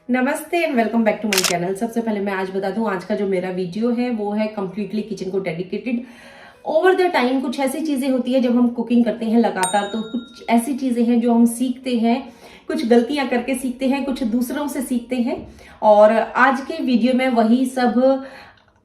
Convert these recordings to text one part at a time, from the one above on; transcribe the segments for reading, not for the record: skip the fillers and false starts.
नमस्ते and welcome back to my channel. सबसे पहले मैं आज बता दूं, आज का जो मेरा वीडियो है वो है कम्प्लीटली किचन को डेडिकेटेड। ओवर द टाइम कुछ ऐसी चीजें होती है जब हम कुकिंग करते हैं लगातार, तो कुछ ऐसी चीजें हैं जो हम सीखते हैं, कुछ गलतियां करके सीखते हैं, कुछ दूसरों से सीखते हैं। और आज के वीडियो में वही सब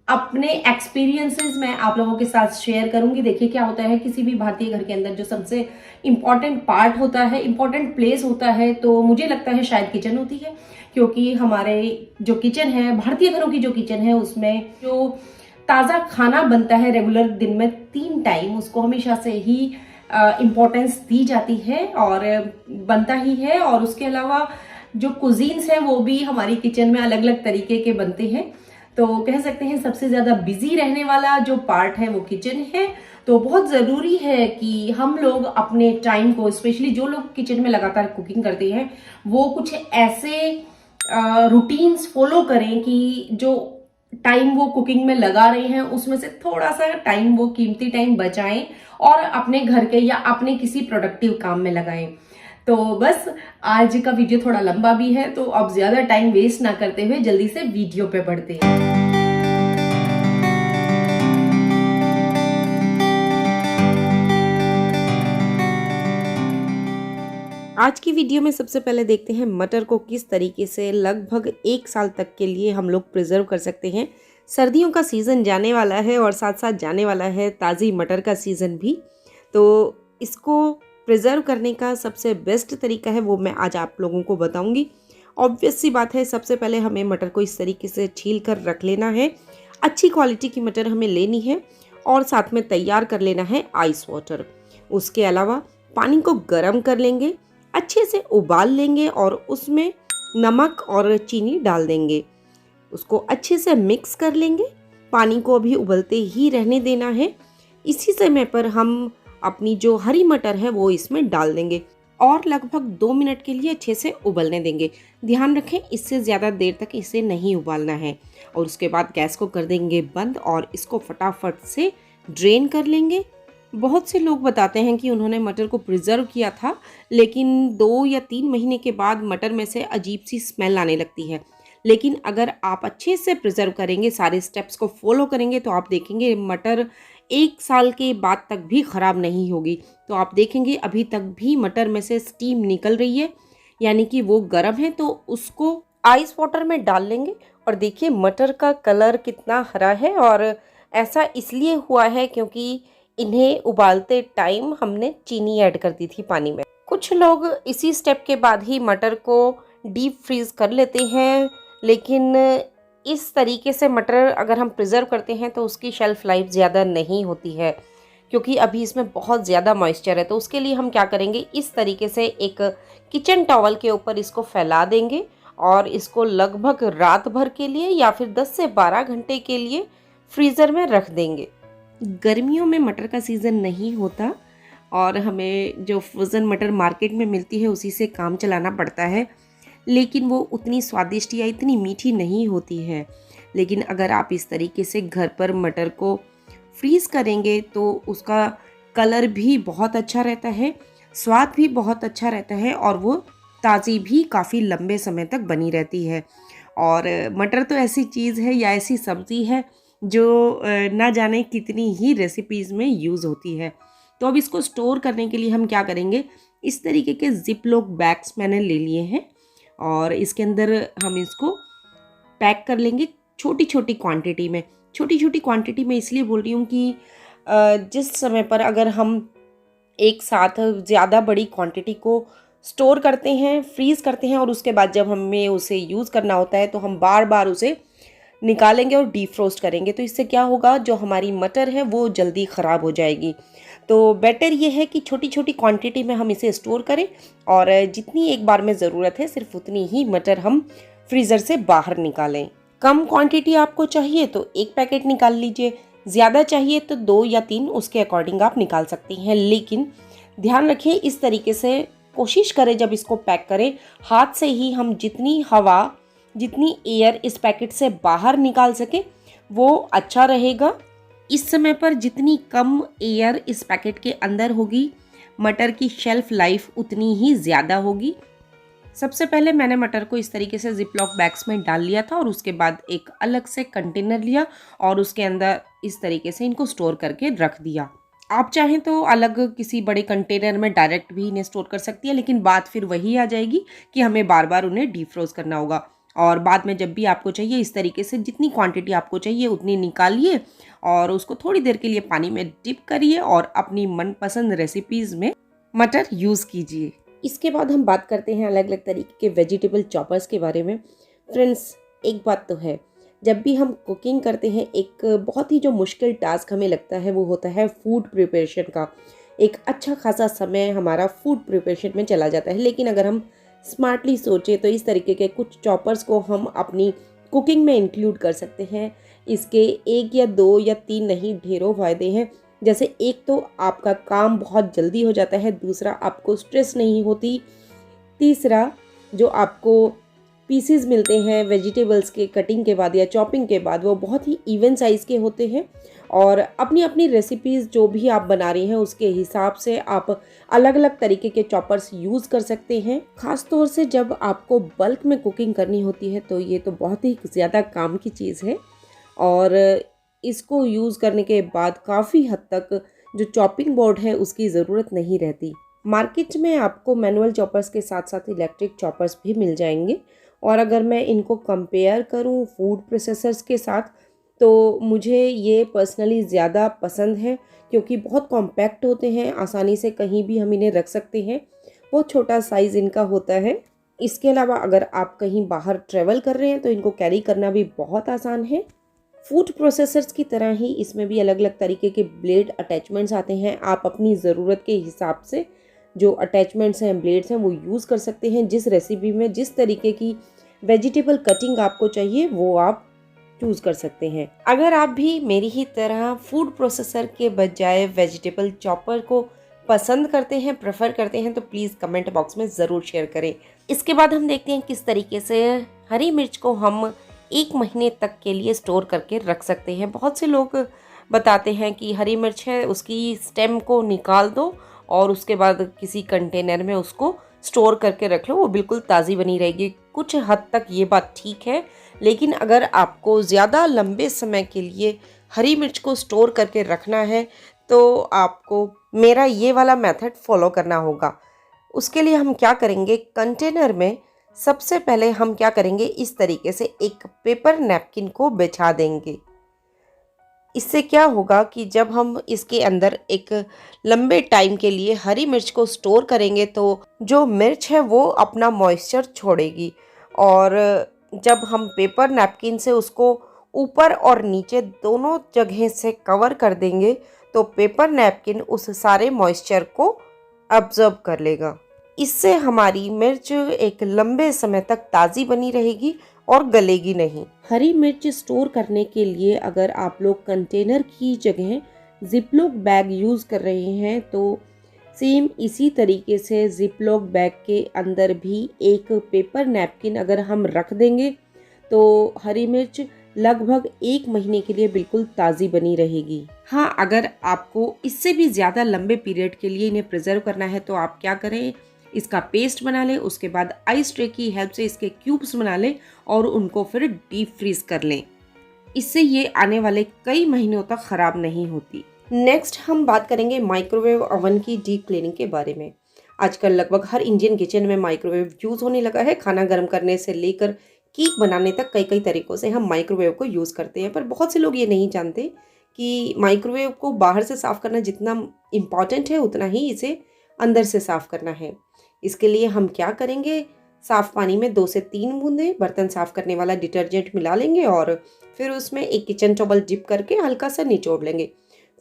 अपने एक्सपीरियंसेस मैं आप लोगों के साथ शेयर करूंगी। देखिए क्या होता है, किसी भी भारतीय घर के अंदर जो सबसे इंपॉर्टेंट पार्ट होता है, इंपॉर्टेंट प्लेस होता है, तो मुझे लगता है शायद किचन होती है। क्योंकि हमारे जो किचन है, भारतीय घरों की जो किचन है, उसमें जो ताज़ा खाना बनता है रेगुलर दिन में 3 टाइम, उसको हमेशा से ही इम्पोर्टेंस दी जाती है और बनता ही है। और उसके अलावा जो कुजीन्स हैं वो भी हमारी किचन में अलग अलग तरीके के बनते हैं। तो कह सकते हैं सबसे ज़्यादा बिजी रहने वाला जो पार्ट है वो किचन है। तो बहुत ज़रूरी है कि हम लोग अपने टाइम को, स्पेशली जो लोग किचन में लगातार कुकिंग करते हैं, वो कुछ ऐसे रूटीन्स फॉलो करें कि जो टाइम वो कुकिंग में लगा रहे हैं उसमें से थोड़ा सा टाइम, वो कीमती टाइम बचाएं और अपने घर के या अपने किसी प्रोडक्टिव काम में लगाएं। तो बस आज का वीडियो थोड़ा लंबा भी है, तो अब ज्यादा टाइम वेस्ट ना करते हुए जल्दी से वीडियो पे बढ़ते हैं। आज की वीडियो में सबसे पहले देखते हैं मटर को किस तरीके से लगभग 1 साल तक के लिए हम लोग प्रिजर्व कर सकते हैं। सर्दियों का सीज़न जाने वाला है और साथ साथ जाने वाला है ताज़ी मटर का सीज़न भी। तो इसको प्रिजर्व करने का सबसे बेस्ट तरीका है वो मैं आज आप लोगों को बताऊंगी। ऑब्वियस सी बात है, सबसे पहले हमें मटर को इस तरीके से छील कर रख लेना है। अच्छी क्वालिटी की मटर हमें लेनी है और साथ में तैयार कर लेना है आइस वाटर। उसके अलावा पानी को गर्म कर लेंगे, अच्छे से उबाल लेंगे और उसमें नमक और चीनी डाल देंगे। उसको अच्छे से मिक्स कर लेंगे। पानी को अभी उबलते ही रहने देना है। इसी समय पर हम अपनी जो हरी मटर है वो इसमें डाल देंगे और लगभग 2 मिनट के लिए अच्छे से उबलने देंगे। ध्यान रखें, इससे ज़्यादा देर तक इसे नहीं उबालना है। और उसके बाद गैस को कर देंगे बंद और इसको फटाफट से ड्रेन कर लेंगे। बहुत से लोग बताते हैं कि उन्होंने मटर को प्रिजर्व किया था, लेकिन 2 या 3 महीने के बाद मटर में से अजीब सी स्मेल आने लगती है। लेकिन अगर आप अच्छे से प्रिजर्व करेंगे, सारे स्टेप्स को फॉलो करेंगे, तो आप देखेंगे मटर 1 साल के बाद तक भी ख़राब नहीं होगी। तो आप देखेंगे अभी तक भी मटर में से स्टीम निकल रही है, यानी कि वो गर्म है। तो उसको आइस वाटर में डाल लेंगे और देखिए मटर का कलर कितना हरा है। और ऐसा इसलिए हुआ है क्योंकि इन्हें उबालते टाइम हमने चीनी ऐड कर दी थी पानी में। कुछ लोग इसी स्टेप के बाद ही मटर को डीप फ्रीज कर लेते हैं, लेकिन इस तरीके से मटर अगर हम प्रिजर्व करते हैं तो उसकी शेल्फ लाइफ ज़्यादा नहीं होती है, क्योंकि अभी इसमें बहुत ज़्यादा मॉइस्चर है। तो उसके लिए हम क्या करेंगे, इस तरीके से एक किचन टॉवल के ऊपर इसको फैला देंगे और इसको लगभग रात भर के लिए या फिर 10 से 12 घंटे के लिए फ्रीज़र में रख देंगे। गर्मियों में मटर का सीज़न नहीं होता और हमें जो फ्रोज़न मटर मार्केट में मिलती है उसी से काम चलाना पड़ता है, लेकिन वो उतनी स्वादिष्ट या इतनी मीठी नहीं होती है। लेकिन अगर आप इस तरीके से घर पर मटर को फ्रीज़ करेंगे तो उसका कलर भी बहुत अच्छा रहता है, स्वाद भी बहुत अच्छा रहता है और वो ताज़ी भी काफ़ी लंबे समय तक बनी रहती है। और मटर तो ऐसी चीज़ है या ऐसी सब्ज़ी है जो ना जाने कितनी ही रेसिपीज़ में यूज़ होती है। तो अब इसको स्टोर करने के लिए हम क्या करेंगे, इस तरीके के जिपलॉक बैग्स मैंने ले लिए हैं और इसके अंदर हम इसको पैक कर लेंगे छोटी छोटी क्वांटिटी में। छोटी छोटी क्वांटिटी में इसलिए बोल रही हूँ कि जिस समय पर अगर हम एक साथ ज़्यादा बड़ी क्वांटिटी को स्टोर करते हैं, फ्रीज़ करते हैं और उसके बाद जब हमें उसे यूज़ करना होता है तो हम बार बार उसे निकालेंगे और डीफ्रोस्ट करेंगे, तो इससे क्या होगा, जो हमारी मटर है वो जल्दी ख़राब हो जाएगी। तो बेटर ये है कि छोटी छोटी क्वांटिटी में हम इसे स्टोर करें और जितनी एक बार में ज़रूरत है सिर्फ उतनी ही मटर हम फ्रीज़र से बाहर निकालें। कम क्वांटिटी आपको चाहिए तो 1 पैकेट निकाल लीजिए, ज़्यादा चाहिए तो 2 या 3, उसके अकॉर्डिंग आप निकाल सकती हैं। लेकिन ध्यान रखें, इस तरीके से कोशिश करें जब इसको पैक करें, हाथ से ही हम जितनी हवा, जितनी एयर इस पैकेट से बाहर निकाल सके वो अच्छा रहेगा। इस समय पर जितनी कम एयर इस पैकेट के अंदर होगी, मटर की शेल्फ लाइफ उतनी ही ज़्यादा होगी। सबसे पहले मैंने मटर को इस तरीके से जिपलॉक बैग्स में डाल लिया था और उसके बाद एक अलग से कंटेनर लिया और उसके अंदर इस तरीके से इनको स्टोर करके रख दिया। आप चाहें तो अलग किसी बड़े कंटेनर में डायरेक्ट भी इन्हें स्टोर कर सकती है, लेकिन बात फिर वही आ जाएगी कि हमें बार बार उन्हें डीफ्रोज करना होगा। और बाद में जब भी आपको चाहिए इस तरीके से जितनी क्वांटिटी आपको चाहिए उतनी निकालिए और उसको थोड़ी देर के लिए पानी में डिप करिए और अपनी मनपसंद रेसिपीज़ में मटर यूज़ कीजिए। इसके बाद हम बात करते हैं अलग अलग तरीके के वेजिटेबल चॉपर्स के बारे में। फ्रेंड्स, एक बात तो है, जब भी हम कुकिंग करते हैं एक बहुत ही जो मुश्किल टास्क हमें लगता है वो होता है फूड प्रिपरेशन का। एक अच्छा खासा समय हमारा फूड प्रिपरेशन में चला जाता है, लेकिन अगर हम स्मार्टली सोचें तो इस तरीके के कुछ चॉपर्स को हम अपनी कुकिंग में इंक्लूड कर सकते हैं। इसके 1 या 2 या 3 नहीं, ढेरों फ़ायदे हैं। जैसे एक तो आपका काम बहुत जल्दी हो जाता है, दूसरा आपको स्ट्रेस नहीं होती, तीसरा जो आपको पीसेस मिलते हैं वेजिटेबल्स के कटिंग के बाद या चॉपिंग के बाद वो बहुत ही इवन साइज़ के होते हैं और अपनी अपनी रेसिपीज़ जो भी आप बना रही हैं उसके हिसाब से आप अलग अलग तरीके के चॉपर्स यूज़ कर सकते हैं। ख़ास तौर से जब आपको बल्क में कुकिंग करनी होती है तो ये तो बहुत ही ज़्यादा काम की चीज़ है और इसको यूज़ करने के बाद काफ़ी हद तक जो चॉपिंग बोर्ड है उसकी ज़रूरत नहीं रहती। मार्केट में आपको मैनुअल चॉपर्स के साथ साथ इलेक्ट्रिक चॉपर्स भी मिल जाएंगे और अगर मैं इनको कंपेयर करूं फूड प्रोसेसर्स के साथ तो मुझे ये पर्सनली ज़्यादा पसंद है क्योंकि बहुत कॉम्पैक्ट होते हैं, आसानी से कहीं भी हम इन्हें रख सकते हैं। बहुत छोटा साइज़ इनका होता है। इसके अलावा अगर आप कहीं बाहर ट्रैवल कर रहे हैं तो इनको कैरी करना भी बहुत आसान है। फूड प्रोसेसर्स की तरह ही इसमें भी अलग अलग तरीके के ब्लेड अटैचमेंट्स आते हैं। आप अपनी ज़रूरत के हिसाब से जो अटैचमेंट्स हैं, ब्लेड्स हैं, वो यूज़ कर सकते हैं। जिस रेसिपी में जिस तरीके की वेजिटेबल कटिंग आपको चाहिए वो आप चूज़ कर सकते हैं। अगर आप भी मेरी ही तरह फूड प्रोसेसर के बजाय वेजिटेबल चॉपर को पसंद करते हैं, प्रेफर करते हैं, तो प्लीज़ कमेंट बॉक्स में ज़रूर शेयर करें। इसके बाद हम देखते हैं किस तरीके से हरी मिर्च को हम 1 महीने तक के लिए स्टोर करके रख सकते हैं। बहुत से लोग बताते हैं कि हरी मिर्च है उसकी स्टेम को निकाल दो और उसके बाद किसी कंटेनर में उसको स्टोर करके रख लो, वो बिल्कुल ताज़ी बनी रहेगी। कुछ हद तक ये बात ठीक है, लेकिन अगर आपको ज़्यादा लंबे समय के लिए हरी मिर्च को स्टोर करके रखना है तो आपको मेरा ये वाला मेथड फॉलो करना होगा। उसके लिए हम क्या करेंगे, कंटेनर में सबसे पहले हम क्या करेंगे, इस तरीके से एक पेपर नैपकिन को बिछा देंगे। इससे क्या होगा कि जब हम इसके अंदर एक लंबे टाइम के लिए हरी मिर्च को स्टोर करेंगे तो जो मिर्च है वो अपना मॉइस्चर छोड़ेगी और जब हम पेपर नैपकिन से उसको ऊपर और नीचे दोनों जगह से कवर कर देंगे तो पेपर नैपकिन उस सारे मॉइस्चर को अब्जॉर्ब कर लेगा। इससे हमारी मिर्च एक लंबे समय तक ताज़ी बनी रहेगी और गलेगी नहीं। हरी मिर्च स्टोर करने के लिए अगर आप लोग कंटेनर की जगह जिपलॉक बैग यूज़ कर रहे हैं तो सेम इसी तरीके से जिपलॉक बैग के अंदर भी एक पेपर नैपकिन अगर हम रख देंगे तो हरी मिर्च लगभग 1 महीने के लिए बिल्कुल ताज़ी बनी रहेगी। हाँ, अगर आपको इससे भी ज़्यादा लंबे पीरियड के लिए इन्हें प्रिजर्व करना है तो आप क्या करें, इसका पेस्ट बना लें, उसके बाद आइस ट्रे की हेल्प से इसके क्यूब्स बना लें और उनको फिर डीप फ्रीज कर लें। इससे ये आने वाले कई महीनों तक ख़राब नहीं होती। नेक्स्ट हम बात करेंगे माइक्रोवेव ओवन की डीप क्लीनिंग के बारे में। आजकल लगभग हर इंडियन किचन में माइक्रोवेव यूज़ होने लगा है। खाना गर्म करने से लेकर केक बनाने तक कई कई तरीक़ों से हम माइक्रोवेव को यूज़ करते हैं, पर बहुत से लोग ये नहीं जानते कि माइक्रोवेव को बाहर से साफ़ करना जितना इम्पॉर्टेंट है उतना ही इसे अंदर से साफ़ करना है। इसके लिए हम क्या करेंगे, साफ़ पानी में 2 से 3 बूंदें बर्तन साफ़ करने वाला डिटर्जेंट मिला लेंगे और फिर उसमें एक किचन टॉवल डिप करके हल्का सा निचोड़ लेंगे।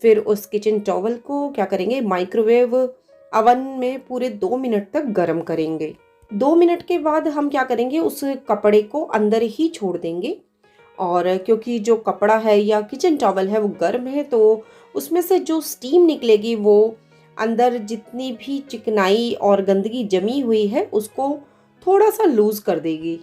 फिर उस किचन टॉवल को क्या करेंगे, माइक्रोवेव ओवन में पूरे 2 मिनट तक गर्म करेंगे। 2 मिनट के बाद हम क्या करेंगे, उस कपड़े को अंदर ही छोड़ देंगे और क्योंकि जो कपड़ा है या किचन टॉवल है वो गर्म है तो उसमें से जो स्टीम निकलेगी वो अंदर जितनी भी चिकनाई और गंदगी जमी हुई है उसको थोड़ा सा लूज़ कर देगी।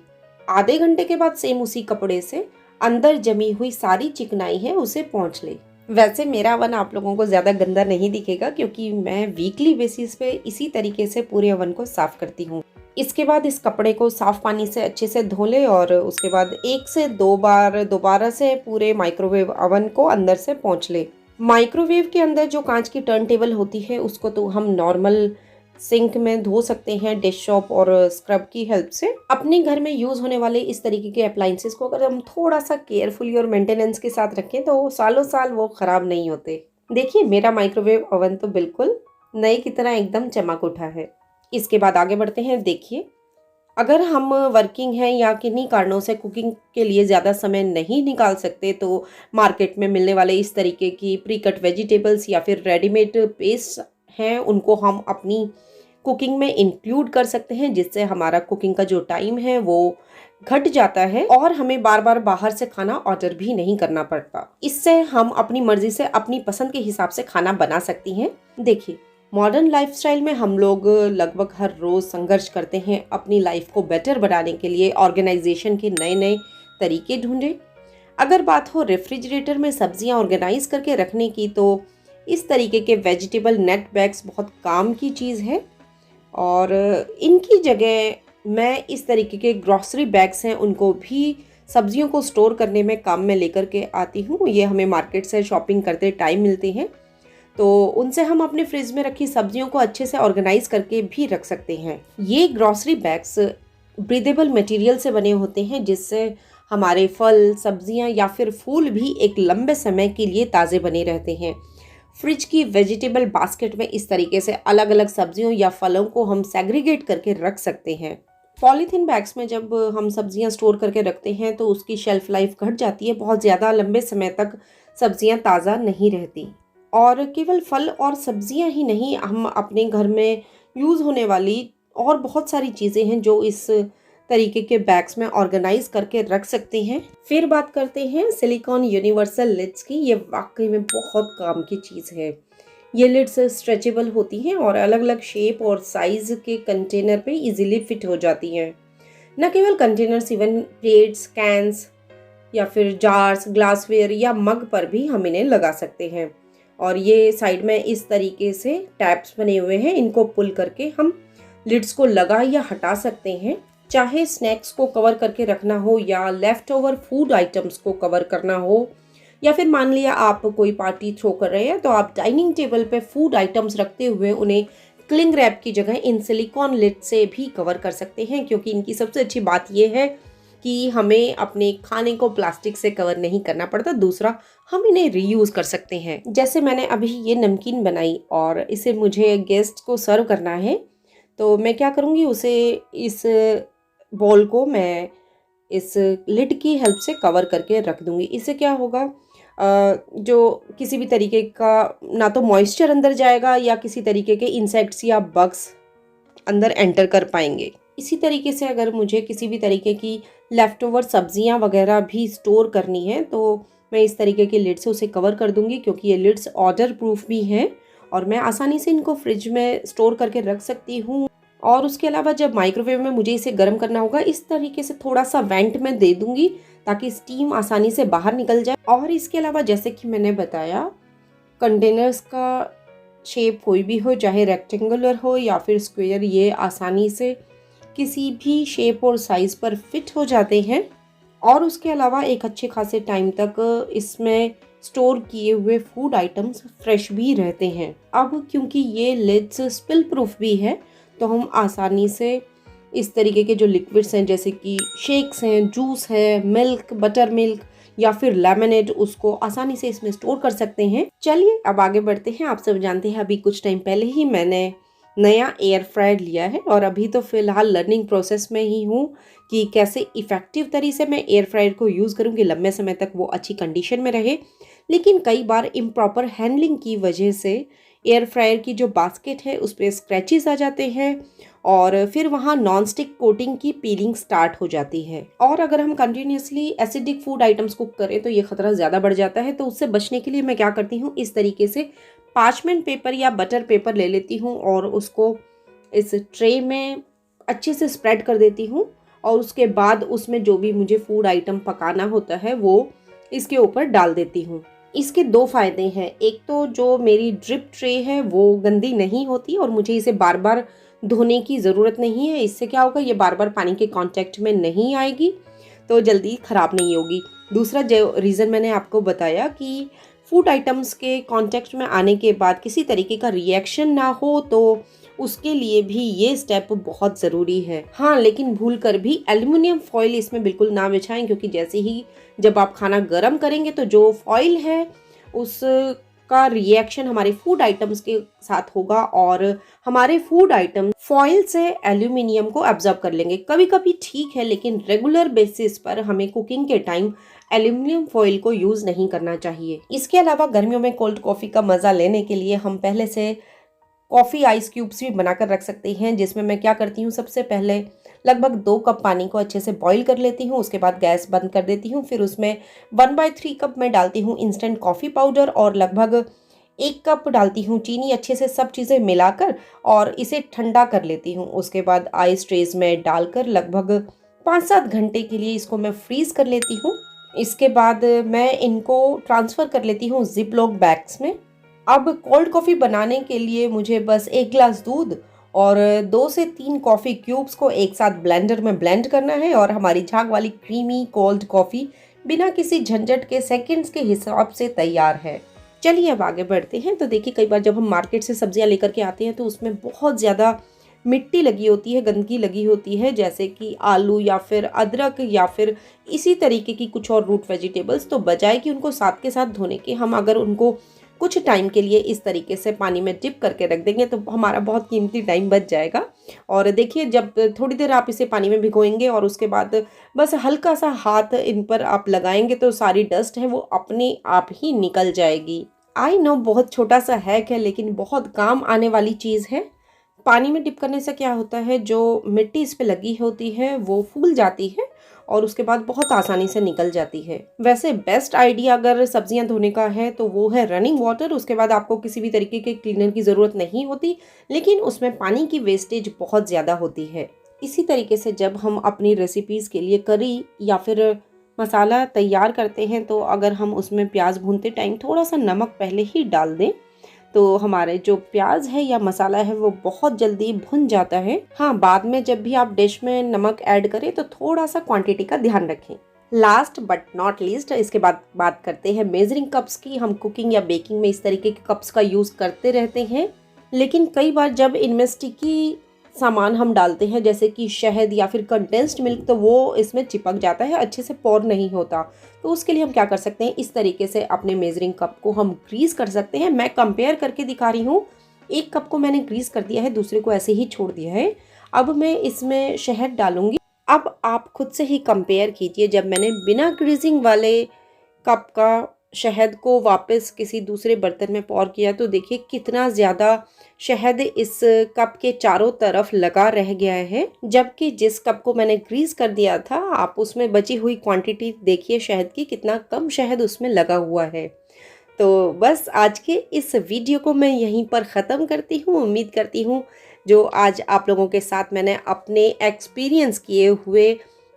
आधे घंटे के बाद सेम उसी कपड़े से अंदर जमी हुई सारी चिकनाई है उसे पोंछ ले। वैसे मेरा ओवन आप लोगों को ज़्यादा गंदा नहीं दिखेगा क्योंकि मैं वीकली बेसिस पे इसी तरीके से पूरे ओवन को साफ़ करती हूँ। इसके बाद इस कपड़े को साफ़ पानी से अच्छे से धो लें और उसके बाद 1 से 2 बार दोबारा से पूरे माइक्रोवेव ओवन को अंदर से पोंछ लें। माइक्रोवेव के अंदर जो कांच की टर्न टेबल होती है उसको तो हम नॉर्मल सिंक में धो सकते हैं डिश सोप और स्क्रब की हेल्प से। अपने घर में यूज़ होने वाले इस तरीके के अप्लाइंसेस को अगर हम थोड़ा सा केयरफुली और मेंटेनेंस के साथ रखें तो सालों साल वो ख़राब नहीं होते। देखिए मेरा माइक्रोवेव ओवन तो बिल्कुल नए की तरह एकदम चमक उठा है। इसके बाद आगे बढ़ते हैं। देखिए अगर हम वर्किंग हैं या किन्हीं कारणों से कुकिंग के लिए ज़्यादा समय नहीं निकाल सकते तो मार्केट में मिलने वाले इस तरीके की प्री कट वेजिटेबल्स या फिर रेडीमेड पेस्ट हैं उनको हम अपनी कुकिंग में इंक्लूड कर सकते हैं, जिससे हमारा कुकिंग का जो टाइम है वो घट जाता है और हमें बार बार बाहर से खाना ऑर्डर भी नहीं करना पड़ता। इससे हम अपनी मर्जी से अपनी पसंद के हिसाब से खाना बना सकती हैं। देखिए मॉडर्न लाइफस्टाइल में हम लोग लगभग हर रोज़ संघर्ष करते हैं अपनी लाइफ को बेटर बनाने के लिए, ऑर्गेनाइजेशन के नए नए तरीके ढूंढें। अगर बात हो रेफ्रिजरेटर में सब्जियां ऑर्गेनाइज करके रखने की तो इस तरीके के वेजिटेबल नेट बैग्स बहुत काम की चीज़ है और इनकी जगह मैं इस तरीके के ग्रॉसरी बैग्स हैं उनको भी सब्जियों को स्टोर करने में काम में लेकर के आती हूँ। ये हमें मार्केट से शॉपिंग करते टाइम मिलते हैं तो उनसे हम अपने फ्रिज में रखी सब्जियों को अच्छे से ऑर्गेनाइज करके भी रख सकते हैं। ये ग्रॉसरी बैग्स ब्रीदेबल मटेरियल से बने होते हैं जिससे हमारे फल, सब्जियां या फिर फूल भी एक लंबे समय के लिए ताज़े बने रहते हैं। फ्रिज की वेजिटेबल बास्केट में इस तरीके से अलग अलग सब्जियों या फलों को हम सेग्रीगेट करके रख सकते हैं। पॉलीथीन बैग्स में जब हम सब्जियां स्टोर करके रखते हैं तो उसकी शेल्फ लाइफ घट जाती है, बहुत ज़्यादा लंबे समय तक सब्जियां ताज़ा नहीं रहती। और केवल फल और सब्जियां ही नहीं, हम अपने घर में यूज़ होने वाली और बहुत सारी चीज़ें हैं जो इस तरीके के बैग्स में ऑर्गेनाइज करके रख सकते हैं। फिर बात करते हैं सिलिकॉन यूनिवर्सल लिड्स की। ये वाकई में बहुत काम की चीज़ है। ये लिड्स स्ट्रेचेबल होती हैं और अलग अलग शेप और साइज़ के कंटेनर पे इजीली फिट हो जाती हैं। न केवल कंटेनर्स, इवन प्लेट्स, कैंस या फिर जार्स, ग्लासवेयर या मग पर भी हम इन्हें लगा सकते हैं। और ये साइड में इस तरीके से टैप्स बने हुए हैं, इनको पुल करके हम लिड्स को लगा या हटा सकते हैं। चाहे स्नैक्स को कवर करके रखना हो या लेफ्ट ओवर फूड आइटम्स को कवर करना हो, या फिर मान लिया आप कोई पार्टी थ्रो कर रहे हैं तो आप डाइनिंग टेबल पे फूड आइटम्स रखते हुए उन्हें क्लिंग रैप की जगह इन सिलिकॉन लिड से भी कवर कर सकते हैं, क्योंकि इनकी सबसे अच्छी बात यह है कि हमें अपने खाने को प्लास्टिक से कवर नहीं करना पड़ता। दूसरा, हम इन्हें रीयूज़ कर सकते हैं। जैसे मैंने अभी ये नमकीन बनाई और इसे मुझे गेस्ट को सर्व करना है तो मैं क्या करूँगी, उसे इस बॉल को मैं इस लिड की हेल्प से कवर करके रख दूँगी। इससे क्या होगा, जो किसी भी तरीके का ना तो मॉइस्चर अंदर जाएगा या किसी तरीके के इंसेक्ट्स या बग्स अंदर एंटर कर पाएंगे। इसी तरीके से अगर मुझे किसी भी तरीके की लेफ़्ट ओवर सब्जियां वगैरह भी स्टोर करनी है तो मैं इस तरीके के लिड से उसे कवर कर दूंगी, क्योंकि ये लिड्स ऑर्डर प्रूफ भी हैं और मैं आसानी से इनको फ्रिज में स्टोर करके रख सकती हूँ। और उसके अलावा जब माइक्रोवेव में मुझे इसे गर्म करना होगा, इस तरीके से थोड़ा सा वेंट में दे दूंगी ताकि स्टीम आसानी से बाहर निकल जाए। और इसके अलावा जैसे कि मैंने बताया, कंटेनर्स का शेप कोई भी हो, चाहे रेक्टेंगुलर हो या फिर स्क्वायर, ये आसानी से किसी भी शेप और साइज़ पर फिट हो जाते हैं। और उसके अलावा एक अच्छे खासे टाइम तक इसमें स्टोर किए हुए फूड आइटम्स फ्रेश भी रहते हैं। अब क्योंकि ये लिड्स स्पिल प्रूफ भी है तो हम आसानी से इस तरीके के जो लिक्विड्स हैं, जैसे कि शेक्स हैं, जूस है, मिल्क, बटर मिल्क या फिर लेमनेड, उसको आसानी से इसमें स्टोर कर सकते हैं। चलिए अब आगे बढ़ते हैं। आप सब जानते हैं अभी कुछ टाइम पहले ही मैंने नया एयर फ्रायर लिया है और अभी तो फ़िलहाल लर्निंग प्रोसेस में ही हूँ कि कैसे इफ़ेक्टिव तरीके से मैं एयर फ्रायर को यूज़ करूँ कि लंबे समय तक वो अच्छी कंडीशन में रहे। लेकिन कई बार इम्प्रॉपर हैंडलिंग की वजह से एयर फ्रायर की जो बास्केट है उस पर स्क्रैचेस आ जाते हैं और फिर वहाँ नॉन स्टिक कोटिंग की पीलिंग स्टार्ट हो जाती है। और अगर हम continuously acidic food items cook करें तो ये खतरा ज़्यादा बढ़ जाता है। तो उससे बचने के लिए मैं क्या करती हूँ, इस तरीके से पार्चमेंट पेपर या बटर पेपर ले लेती हूँ और उसको इस ट्रे में अच्छे से स्प्रेड कर देती हूँ और उसके बाद उसमें जो भी मुझे फूड आइटम पकाना होता है वो इसके ऊपर डाल देती हूँ। इसके दो फ़ायदे हैं। एक तो जो मेरी ड्रिप ट्रे है वो गंदी नहीं होती और मुझे इसे बार बार धोने की ज़रूरत नहीं है। इससे क्या होगा, ये बार बार पानी के कांटेक्ट में नहीं आएगी तो जल्दी ख़राब नहीं होगी। दूसरा जो रीज़न मैंने आपको बताया कि फूड आइटम्स के कांटेक्ट में आने के बाद किसी तरीके का रिएक्शन ना हो, तो उसके लिए भी ये स्टेप बहुत ज़रूरी है। हाँ, लेकिन भूल कर भी एल्युमिनियम फॉइल इसमें बिल्कुल ना बिछाएं, क्योंकि जैसे ही जब आप खाना गर्म करेंगे तो जो फॉइल है उसका रिएक्शन हमारे फूड आइटम्स के साथ होगा और हमारे फूड आइटम फॉइल से एल्यूमिनियम को एब्जॉर्ब कर लेंगे। कभी कभी ठीक है, लेकिन रेगुलर बेसिस पर हमें कुकिंग के टाइम एल्यूमिनियम फॉइल को यूज़ नहीं करना चाहिए। इसके अलावा गर्मियों में कोल्ड कॉफ़ी का मज़ा लेने के लिए हम पहले से कॉफ़ी आइस क्यूब्स भी बनाकर रख सकते हैं, जिसमें मैं क्या करती हूँ, सबसे पहले लगभग 2 कप पानी को अच्छे से बॉईल कर लेती हूँ। उसके बाद गैस बंद कर देती हूँ। फिर उसमें 1/3 कप मैं डालती हूँ इंस्टेंट कॉफ़ी पाउडर और लगभग 1 कप डालती हूँ चीनी। अच्छे से सब चीज़ें मिलाकर और इसे ठंडा कर लेती हूँ। उसके बाद आइस ट्रेज में डालकर लगभग 5-7 घंटे के लिए इसको मैं फ्रीज़ कर लेती हूँ। इसके बाद मैं इनको ट्रांसफ़र कर लेती हूँ जिप लॉक बैग्स में। अब कोल्ड कॉफ़ी बनाने के लिए मुझे बस 1 ग्लास दूध और 2 से 3 कॉफ़ी क्यूब्स को एक साथ ब्लेंडर में ब्लेंड करना है और हमारी झाग वाली क्रीमी कोल्ड कॉफ़ी बिना किसी झंझट के सेकंड्स के हिसाब से तैयार है। चलिए अब आगे बढ़ते हैं। तो देखिए, कई बार जब हम मार्केट से सब्जियां लेकर के आते हैं तो उसमें बहुत ज़्यादा मिट्टी लगी होती है, गंदगी लगी होती है, जैसे कि आलू या फिर अदरक या फिर इसी तरीके की कुछ और रूट वेजिटेबल्स। तो बजाय कि उनको साथ के साथ धोने के, हम अगर उनको कुछ टाइम के लिए इस तरीके से पानी में डिप करके रख देंगे तो हमारा बहुत कीमती टाइम बच जाएगा। और देखिए, जब थोड़ी देर आप इसे पानी में भिगोएंगे और उसके बाद बस हल्का सा हाथ इन पर आप लगाएंगे तो सारी डस्ट है वो अपने आप ही निकल जाएगी। आई नो, बहुत छोटा सा हैक है, लेकिन बहुत काम आने वाली चीज़ है। पानी में डिप करने से क्या होता है, जो मिट्टी इस पे लगी होती है वो फूल जाती है और उसके बाद बहुत आसानी से निकल जाती है। वैसे बेस्ट आइडिया अगर सब्जियां धोने का है तो वो है रनिंग वाटर। उसके बाद आपको किसी भी तरीके के क्लीनर की ज़रूरत नहीं होती, लेकिन उसमें पानी की वेस्टेज बहुत ज़्यादा होती है। इसी तरीके से जब हम अपनी रेसिपीज़ के लिए करी या फिर मसाला तैयार करते हैं, तो अगर हम उसमें प्याज भूनते टाइम थोड़ा सा नमक पहले ही डाल दें तो हमारे जो प्याज है या मसाला है वो बहुत जल्दी भुन जाता है। हाँ, बाद में जब भी आप डिश में नमक ऐड करें तो थोड़ा सा क्वांटिटी का ध्यान रखें। लास्ट बट नॉट लीस्ट, इसके बाद बात करते हैं मेजरिंग कप्स की। हम कुकिंग या बेकिंग में इस तरीके के कप्स का यूज़ करते रहते हैं, लेकिन कई बार जब इनमें स्टिकी सामान हम डालते हैं जैसे कि शहद या फिर कंडेंस्ड मिल्क, तो वो इसमें चिपक जाता है, अच्छे से पोर नहीं होता। तो उसके लिए हम क्या कर सकते हैं, इस तरीके से अपने मेजरिंग कप को हम ग्रीस कर सकते हैं। मैं कंपेयर करके दिखा रही हूँ। 1 कप को मैंने ग्रीस कर दिया है, दूसरे को ऐसे ही छोड़ दिया है। अब मैं इसमें शहद डालूंगी। अब आप खुद से ही कंपेयर कीजिए, जब मैंने बिना ग्रीसिंग वाले कप का शहद को वापस किसी दूसरे बर्तन में पौर किया तो देखिए कितना ज़्यादा शहद इस कप के चारों तरफ लगा रह गया है। जबकि जिस कप को मैंने ग्रीस कर दिया था, आप उसमें बची हुई क्वांटिटी देखिए शहद की, कितना कम शहद उसमें लगा हुआ है। तो बस आज के इस वीडियो को मैं यहीं पर ख़त्म करती हूँ। उम्मीद करती हूँ जो आज आप लोगों के साथ मैंने अपने एक्सपीरियंस किए हुए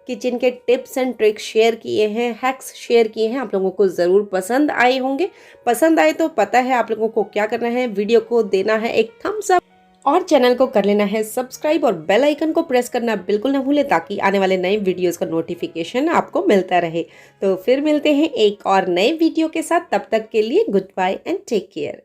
किचन के टिप्स एंड ट्रिक्स शेयर किए हैं, हैक्स शेयर किए हैं, आप लोगों को ज़रूर पसंद आए होंगे। पसंद आए तो पता है आप लोगों को क्या करना है, वीडियो को देना है एक थम्स अप और चैनल को कर लेना है सब्सक्राइब और बेल आइकन को प्रेस करना बिल्कुल ना भूलें, ताकि आने वाले नए वीडियोस का नोटिफिकेशन आपको मिलता रहे। तो फिर मिलते हैं एक और नए वीडियो के साथ, तब तक के लिए good bye and take care.